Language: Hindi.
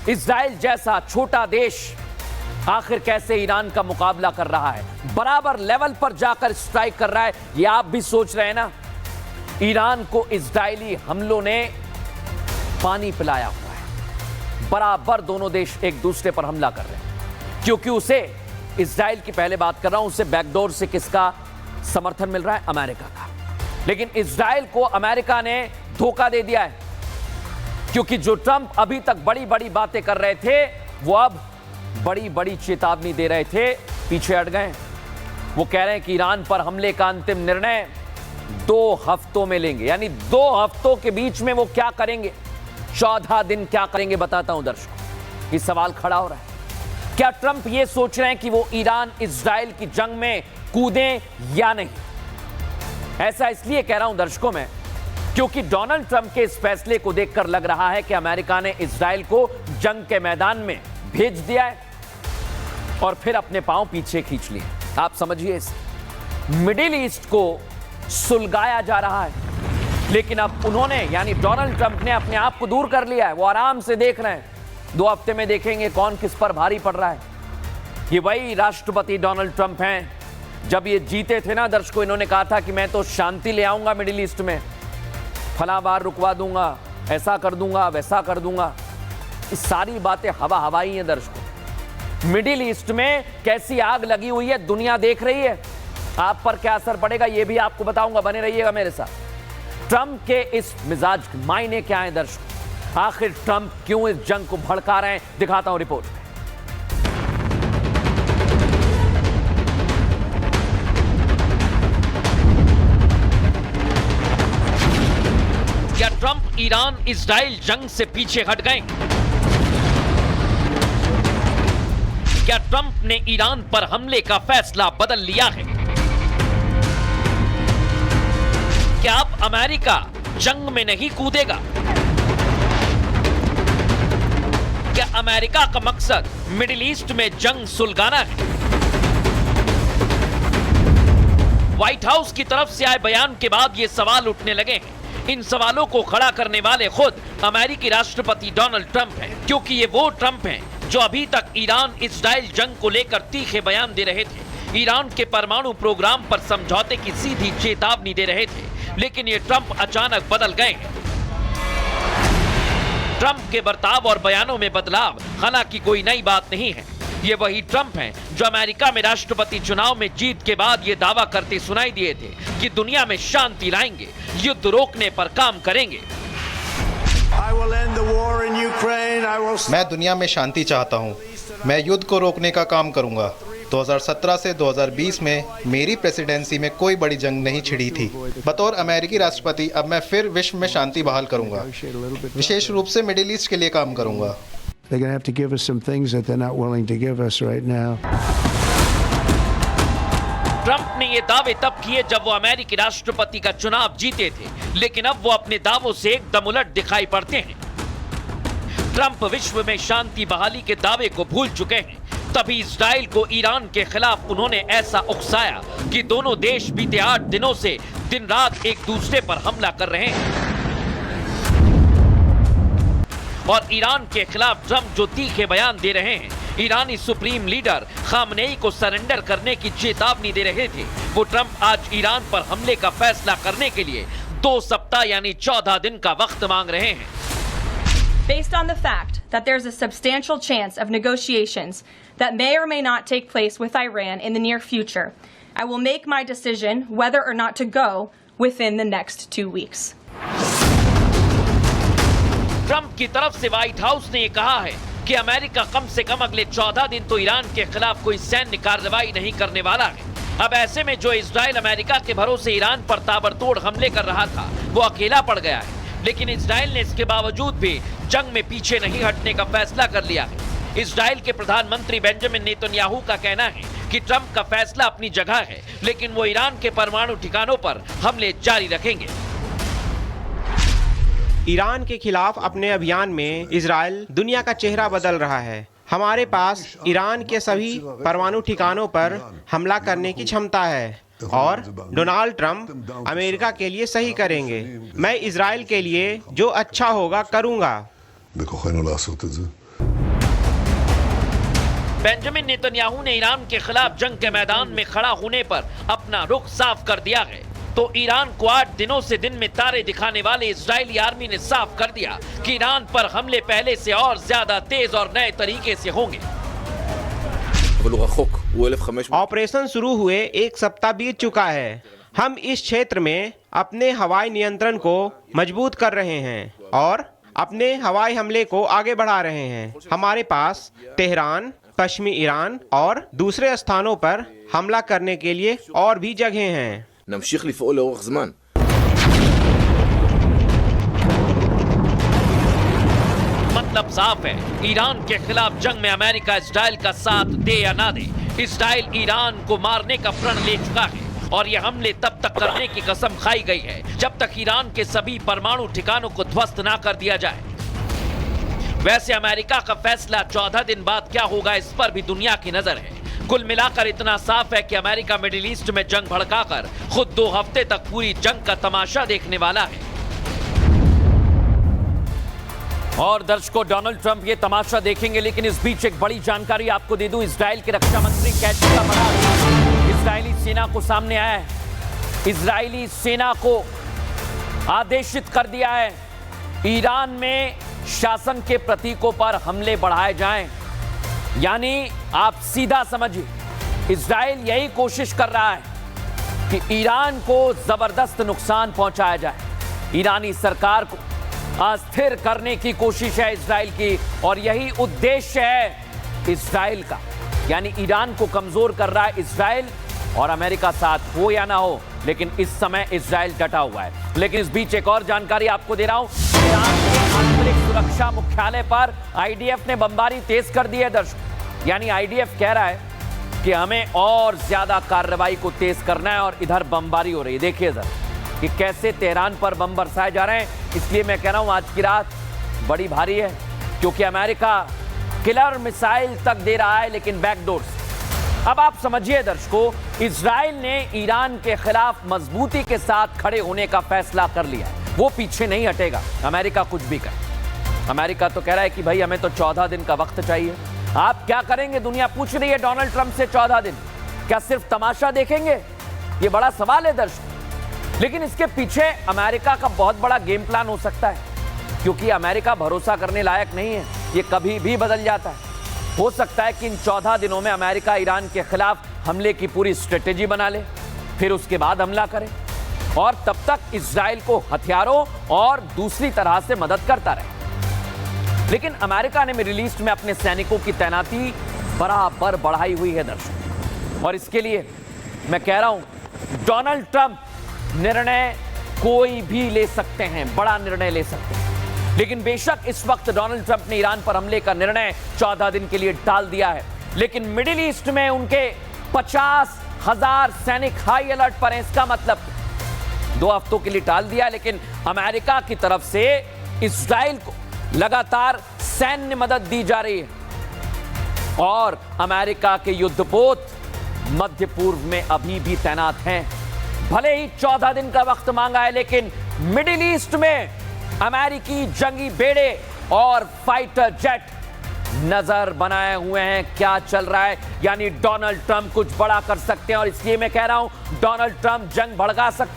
इजराइल जैसा छोटा देश आखिर कैसे ईरान का मुकाबला कर रहा है, बराबर लेवल पर जाकर स्ट्राइक कर रहा है। ये आप भी सोच रहे हैं ना। ईरान को इजरायली हमलों ने पानी पिलाया हुआ है, बराबर दोनों देश एक दूसरे पर हमला कर रहे हैं, क्योंकि उसे इजराइल की पहले बात कर रहा हूं, उसे बैकडोर से किसका समर्थन मिल रहा है? अमेरिका का। लेकिन इजराइल को अमेरिका ने धोखा दे दिया है, क्योंकि जो ट्रंप अभी तक बड़ी बड़ी बातें कर रहे थे, वो अब बड़ी बड़ी चेतावनी दे रहे थे, पीछे हट गए। वो कह रहे हैं कि ईरान पर हमले का अंतिम निर्णय 2 हफ्तों में लेंगे। यानी 2 हफ्तों के बीच में वो क्या करेंगे, 14 दिन क्या करेंगे, बताता हूं दर्शकों। ये सवाल खड़ा हो रहा है, क्या ट्रंप ये सोच रहे हैं कि वो ईरान इजराइल की जंग में कूदें या नहीं? ऐसा इसलिए कह रहा हूं दर्शकों में, क्योंकि डोनाल्ड ट्रंप के इस फैसले को देखकर लग रहा है कि अमेरिका ने इजराइल को जंग के मैदान में भेज दिया है और फिर अपने पांव पीछे खींच लिए। आप समझिए इसे। मिडिल ईस्ट को सुलगाया जा रहा है, लेकिन अब उन्होंने यानी डोनाल्ड ट्रंप ने अपने आप को दूर कर लिया है। वो आराम से देख रहे हैं, 2 हफ्ते में देखेंगे कौन किस पर भारी पड़ रहा है। ये वही राष्ट्रपति डोनाल्ड ट्रंप हैं, जब ये जीते थे ना दर्शकों, इन्होंने कहा था कि मैं तो शांति ले आऊंगा मिडिल ईस्ट में, फला बार रुकवा दूंगा, ऐसा कर दूंगा, वैसा कर दूंगा। इस सारी बातें हवा हवाई हैं दर्शकों। मिडिल ईस्ट में कैसी आग लगी हुई है, दुनिया देख रही है। आप पर क्या असर पड़ेगा ये भी आपको बताऊंगा, बने रहिएगा मेरे साथ। ट्रंप के इस मिजाज के मायने क्या है दर्शकों? आखिर ट्रंप क्यों इस जंग को भड़का रहे हैं, दिखाता हूं रिपोर्ट में। क्या ट्रंप ईरान इजराइल जंग से पीछे हट गए? क्या ट्रंप ने ईरान पर हमले का फैसला बदल लिया है? क्या अब अमेरिका जंग में नहीं कूदेगा? क्या अमेरिका का मकसद मिडिल ईस्ट में जंग सुलगाना है? व्हाइट हाउस की तरफ से आए बयान के बाद ये सवाल उठने लगे हैं। इन सवालों को खड़ा करने वाले खुद अमेरिकी राष्ट्रपति डोनाल्ड ट्रंप हैं, क्योंकि ये वो ट्रंप हैं जो अभी तक ईरान इजराइल जंग को लेकर तीखे बयान दे रहे थे, ईरान के परमाणु प्रोग्राम पर समझौते की सीधी चेतावनी दे रहे थे। लेकिन ये ट्रंप अचानक बदल गए हैं। ट्रंप के बर्ताव और बयानों में बदलाव हालांकि कोई नई बात नहीं है। ये वही ट्रंप हैं जो अमेरिका में राष्ट्रपति चुनाव में जीत के बाद ये दावा करते सुनाई दिए थे कि दुनिया में शांति लाएंगे, युद्ध रोकने पर काम करेंगे। मैं दुनिया में शांति चाहता हूं, मैं युद्ध को रोकने का काम करूंगा। 2017 से 2020 में मेरी प्रेसिडेंसी में कोई बड़ी जंग नहीं छिड़ी थी। बतौर अमेरिकी राष्ट्रपति अब मैं फिर विश्व में शांति बहाल करूंगा, विशेष रूप से मिडिल ईस्ट के लिए काम करूंगा। They're going to have to give us some things that they're not willing to give us right now. Trump ने ये दावे तब किए जब वो अमेरिकी राष्ट्रपति का चुनाव जीते थे, लेकिन अब वो अपने दावों से एकदम उलट दिखाई पड़ते हैं। ट्रंप विश्व में शांति बहाली के दावे को भूल चुके हैं। तभी इजराइल को ईरान के खिलाफ उन्होंने ऐसा उकसाया कि दोनों देश बीते 8 दिनों से दिन रात एक दूसरे पर हमला कर रहे हैं। और ईरान के खिलाफ ट्रंप जो तीखे बयान दे रहे हैं, ईरानी सुप्रीम लीडर खामनेई को सरेंडर करने की चेतावनी दे रहे थे, वो ट्रंप आज ईरान पर हमले का फैसला करने के लिए 2 सप्ताह यानी 14 दिन का वक्त मांग रहे हैं। Based on the fact that there's a substantial chance of negotiations that may or may not take place with Iran in the near future, I will make my decision whether or not to go within the next 2 weeks. Trump की तरफ से व्हाइट हाउस ने यह कहा है कि अमेरिका कम से कम अगले 14 दिन तो ईरान के खिलाफ कोई सैन्य कार्रवाई नहीं करने वाला है। अब ऐसे में जो इजराइल अमेरिका के भरोसे ईरान पर ताबड़तोड़ हमले कर रहा था, वो अकेला पड़ गया है। लेकिन इजराइल ने इसके बावजूद भी जंग में पीछे नहीं हटने का फैसला कर लिया है। इजराइल के प्रधानमंत्री बेंजामिन नेतन्याहू का कहना है कि ट्रंप का फैसला अपनी जगह है, लेकिन वो ईरान के परमाणु ठिकानों पर हमले जारी रखेंगे। ईरान के खिलाफ अपने अभियान में इजराइल दुनिया का चेहरा बदल रहा है। हमारे पास ईरान के सभी परमाणु ठिकानों पर हमला करने की क्षमता है और डोनाल्ड ट्रंप अमेरिका के लिए सही करेंगे। मैं इजराइल के लिए जो अच्छा होगा करूंगा। बेंजामिन नेतन्याहू ने ईरान के खिलाफ जंग के मैदान में खड़ा होने पर अपना रुख साफ कर दिया है, तो ईरान को 8 दिनों से दिन में तारे दिखाने वाले इजरायली आर्मी ने साफ कर दिया कि ईरान पर हमले पहले से और ज्यादा तेज और नए तरीके से होंगे। ऑपरेशन शुरू हुए 1 सप्ताह बीत चुका है। हम इस क्षेत्र में अपने हवाई नियंत्रण को मजबूत कर रहे हैं और अपने हवाई हमले को आगे बढ़ा रहे हैं। हमारे पास तेहरान, पश्चिमी ईरान और दूसरे स्थानों पर हमला करने के लिए और भी जगह हैं। नमशीख לפעול לאורך זמן। मतलब साफ है, ईरान के खिलाफ जंग में अमेरिका इजराइल का साथ दे या ना दे, इजराइल ईरान को मारने का प्रण ले चुका है और ये हमले तब तक करने की कसम खाई गई है जब तक ईरान के सभी परमाणु ठिकानों को ध्वस्त ना कर दिया जाए। वैसे अमेरिका का फैसला 14 दिन बाद क्या होगा, इस पर भी दुनिया की नजर है। कुल मिलाकर इतना साफ है कि अमेरिका मिडिल ईस्ट में जंग भड़काकर खुद 2 हफ्ते तक पूरी जंग का तमाशा देखने वाला है। और दर्शकों, डोनाल्ड ट्रंप ये तमाशा देखेंगे, लेकिन इस बीच एक बड़ी जानकारी आपको दे दूं। इजराइल के रक्षा मंत्री कैची का बड़ा इजरायली सेना को सामने आया है। इजरायली सेना को आदेशित कर दिया है ईरान में शासन के प्रतीकों पर हमले बढ़ाए जाएं। यानी आप सीधा समझिए, इजराइल यही कोशिश कर रहा है कि ईरान को जबरदस्त नुकसान पहुंचाया जाए। ईरानी सरकार को अस्थिर करने की कोशिश है इजराइल की, और यही उद्देश्य है इजराइल का। यानी ईरान को कमजोर कर रहा है इजराइल, और अमेरिका साथ हो या ना हो, लेकिन इस समय इजराइल डटा हुआ है। लेकिन इस बीच एक और जानकारी आपको दे रहा हूं, ईरान के आंतरिक सुरक्षा मुख्यालय पर आईडीएफ ने बमबारी तेज कर दी है दर्शक। यानी आईडीएफ कह रहा है कि हमें और ज्यादा कार्रवाई को तेज करना है, और इधर बमबारी हो रही है। देखिए जरा कि कैसे तेहरान पर बम बरसाए जा रहे हैं। इसलिए मैं कह रहा हूं आज की रात बड़ी भारी है, क्योंकि अमेरिका किलर मिसाइल तक दे रहा है, लेकिन बैकडोर से। अब आप समझिए दर्शकों, इजराइल ने ईरान के खिलाफ मजबूती के साथ खड़े होने का फैसला कर लिया है। वो पीछे नहीं हटेगा, अमेरिका कुछ भी करे। अमेरिका तो कह रहा है कि भाई हमें तो 14 दिन का वक्त चाहिए। आप क्या करेंगे, दुनिया पूछ रही है डोनाल्ड ट्रंप से। 14 दिन क्या सिर्फ तमाशा देखेंगे? ये बड़ा सवाल है दर्शकों। लेकिन इसके पीछे अमेरिका का बहुत बड़ा गेम प्लान हो सकता है, क्योंकि अमेरिका भरोसा करने लायक नहीं है, ये कभी भी बदल जाता है। हो सकता है कि इन 14 दिनों में अमेरिका ईरान के खिलाफ हमले की पूरी स्ट्रेटेजी बना ले, फिर उसके बाद हमला करे, और तब तक इजराइल को हथियारों और दूसरी तरह से मदद करता रहे। लेकिन अमेरिका ने मिडिल ईस्ट में अपने सैनिकों की तैनाती बराबर बढ़ाई हुई है दर्शकों, और इसके लिए मैं कह रहा हूं डोनाल्ड ट्रंप निर्णय कोई भी ले सकते हैं, बड़ा निर्णय ले सकते हैं। लेकिन बेशक इस वक्त डोनाल्ड ट्रंप ने ईरान पर हमले का निर्णय 14 दिन के लिए टाल दिया है, लेकिन मिडिल ईस्ट में उनके 50,000 सैनिक हाई अलर्ट पर हैं। इसका मतलब 2 हफ्तों के लिए टाल दिया, लेकिन अमेरिका की तरफ से इजराइल को लगातार सैन्य मदद दी जा रही है, और अमेरिका के युद्धपोत मध्य पूर्व में अभी भी तैनात हैं। भले ही 14 दिन का वक्त मांगा है, लेकिन मिडिल ईस्ट में अमेरिकी जंगी बेड़े और फाइटर जेट नजर बनाए हुए हैं। क्या चल रहा है, यानी डोनाल्ड ट्रंप कुछ बड़ा कर सकते हैं, और इसलिए मैं कह रहा हूं डोनाल्ड ट्रंप जंग भड़का सकते हैं।